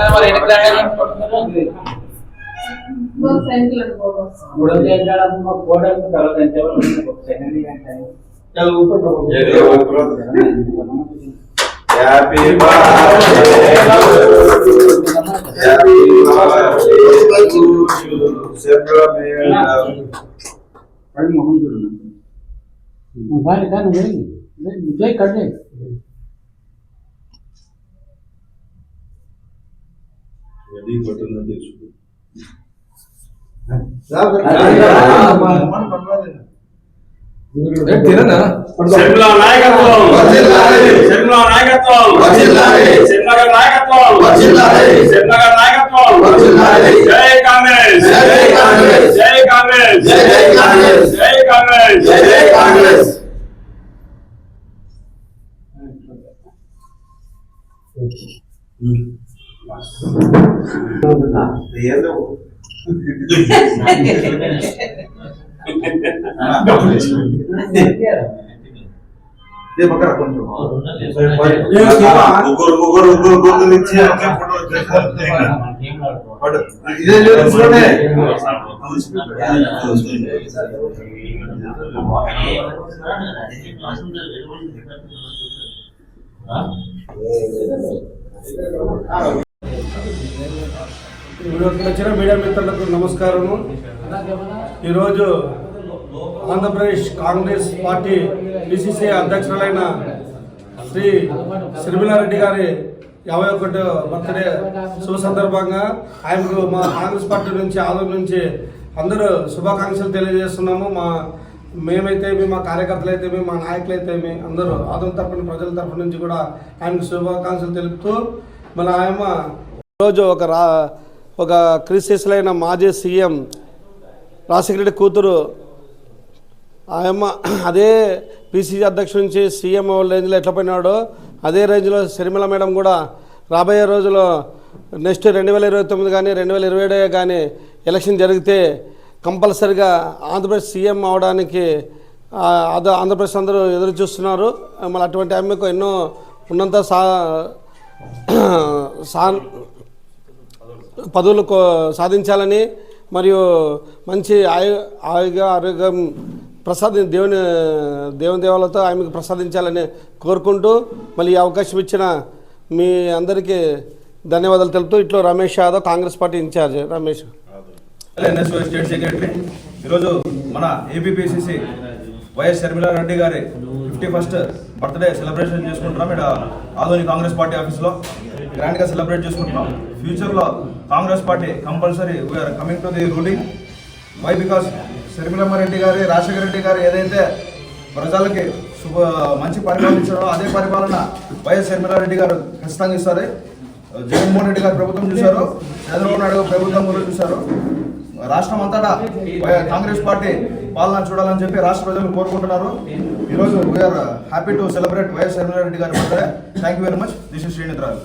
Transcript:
Happy birthday to you, Sandra Madam. Semla నాయకత్వం Semla నాయకత్వం Semla నాయకత్వం Semla నాయకత్వం జై కాంగ్రెస్ జై కాంగ్రెస్ జై కాంగ్రెస్ జై కాంగ్రెస్ జై కాంగ్రెస్ జై కాంగ్రెస్ వచ్చిన మీడియా మిత్రులకు నమస్కారము. ఈరోజు ఆంధ్రప్రదేశ్ కాంగ్రెస్ పార్టీ పిసిసి అధ్యక్షులైన శ్రీ శర్మిలారెడ్డి గారి 51వ బర్త్డే శుభ సందర్భంగా ఆయనకు మా కాంగ్రెస్ పార్టీ నుంచి ఆదరణ నుంచి అందరూ శుభాకాంక్షలు తెలియజేస్తున్నాము. మేమైతే మా కార్యకర్తలు అయితే మా నాయకులు అయితే అందరూ ఆదరణ తరఫున ప్రజల తరఫు నుంచి కూడా ఆయనకు శుభాకాంక్షలు తెలుపుతూ మన ఆయన ఈరోజు ఒక క్రిస్టియన్లైన మాజీ సీఎం రాజశేఖర రెడ్డి కూతురు ఆయమ్మ అదే పిసిసి అధ్యక్షుడి నుంచి సీఎం రేంజ్లో ఎట్లా పోయినాడో అదే రేంజ్లో శర్మిల మేడం కూడా రాబోయే రోజుల్లో నెక్స్ట్ 2029 కానీ 2027 కానీ ఎలక్షన్ జరిగితే కంపల్సరిగా ఆంధ్రప్రదేశ్ సీఎం అవడానికి ఆంధ్రప్రదేశ్ అందరూ ఎదురు చూస్తున్నారు. మళ్ళీ అటువంటి ఆమెకు ఎన్నో ఉన్నంత పదవులు సాధించాలని మరియు మంచి ఆరోగ్యం దేవుని దేవాలతో ఆమెకు ప్రసాదించాలని కోరుకుంటూ మళ్ళీ ఈ అవకాశం ఇచ్చిన మీ అందరికీ ధన్యవాదాలు తెలుపుతూ ఇట్లో Ramesh Yadav Congress party incharge Ramesh state secretary. ఈరోజు మన ఏపీపీసీసీ వైఎస్ శర్మిలారెడ్డి గారి 51st బర్త్డే సెలబ్రేషన్ చేసుకుంటున్నాం. ఇక్కడ ఆధునిక కాంగ్రెస్ పార్టీ ఆఫీస్లో గ్రాండ్గా సెలబ్రేట్ చేసుకుంటున్నాం. ఫ్యూచర్లో Congress party compulsory we are coming to the ruling. Why because Sharmila Reddy గారి రాజశేఖర రెడ్డి గారు ఏదైతే ప్రజలకి మంచి పరిపాలన ఇచ్చారో అదే పరిపాలన వైఎస్ శర్మిలారెడ్డి గారు ఖచ్చితంగా ఇస్తారు. జగన్మోహన్ రెడ్డి గారు ప్రభుత్వం చూశారు, చంద్రబాబు నాయుడు ప్రభుత్వం కూడా చూశారు. రాష్ట్రం అంతటా కాంగ్రెస్ పార్టీ పాలన చూడాలని చెప్పి రాష్ట్ర ప్రజలు కోరుకుంటున్నారు. ఈరోజు we're happy to celebrate YS Sharmila Reddy గారి birthday. Thank you very much. This is Srinidhi Rao.